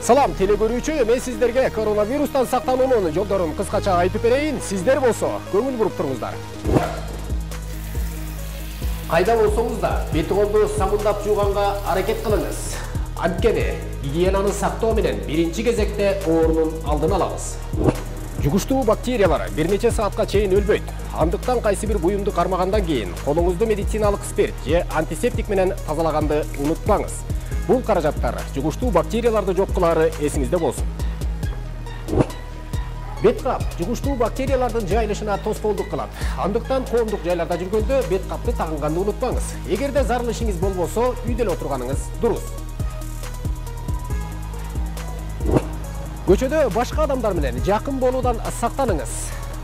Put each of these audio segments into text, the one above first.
Салам телекөрүүчү, мен сиздерге коронавирустан сактануунун жолдорун кыскача айтып берейин. Сиздер болсо көңүл буруп туруңуздар. Кайда болсоңуз да бети колду сабундап жууганга аракет кылыңыз. Анткени гигиенаны сактоо менен биринчи кезекте оорунун алдын алабыз. Жугуштуу бактериялар бир нече саатка чейин өлбөйт. Андыктан кайсы бир буюмду кармагандан кийин колуңузду медициналык спирт же антисептик менен тазалаганды унутпаңыз. Бул каражаттар жугуштуу бактерияларды жок кылары эсиңизде болсун. Бет кап жугуштуу бактериялардын жайылышына тоскоолдук кылат. Андыктан коомдук жайларда жүргөндө бет капты тагынганды унутпаңыз. Эгерде зарыл ишиңиз болбосо, үйдө эле отурганыңыз дурус. Көчөдө башка адамдар менен жакын болуудан сактаныңыз.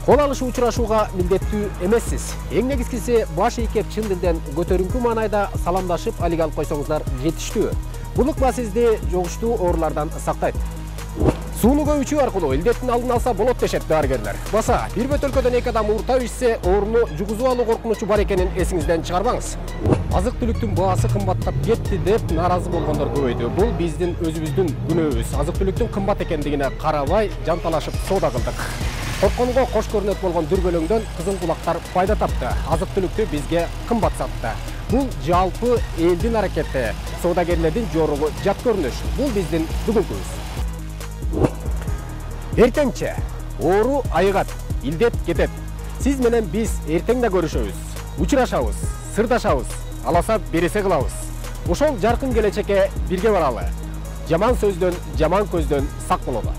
Кол алышы учурашууга милдеттүү эмессиз. Эң негизгиси баш ийкеп чын дилден көтөрүңкү маанайда саламдашып алик алып койсоңуздар жетиштүү. Бул ыкма сизди жугуштуу оорулардан сактайт. Сууну көп ичүү аркылуу илдеттин алдын алса болот дешет дарыгерлер. Баса, бир бөтөлкөдөн эки адам ууртап ичсе, ооруну жугузуп алуу коркунучу бар экенин эсиңизден чыгарбаңыз. Азык-түлүктүн баасы кымбаттап кетти деп нааразы болгондор көбөйдү. Бул биздин өзүбүздүн күнөөбүз. Азык-түлүктүн кымбат экендигине карабай жанталашып соода кылдык. Коркконго кош көрүнөт болгон дүрбөлөңдөн кызыл кулактар пайда тапты. Азык-түлүктү бизге кымбат сатты. Бул жалпы элдин аракети, соодагерлердин жоругу жат көрүнүш. Бул биздин бүгүнкүбүз. Эртеңче оору айыгат, илдет кетет. Сиз менен биз эртең да көрүшөбүз, учурашабыз, сырдашабыз, аласа бересе кылабыз. Ошол жаркын келечекке бирге баралы. Жаман сөздөн, жаман көздөн сак бололу.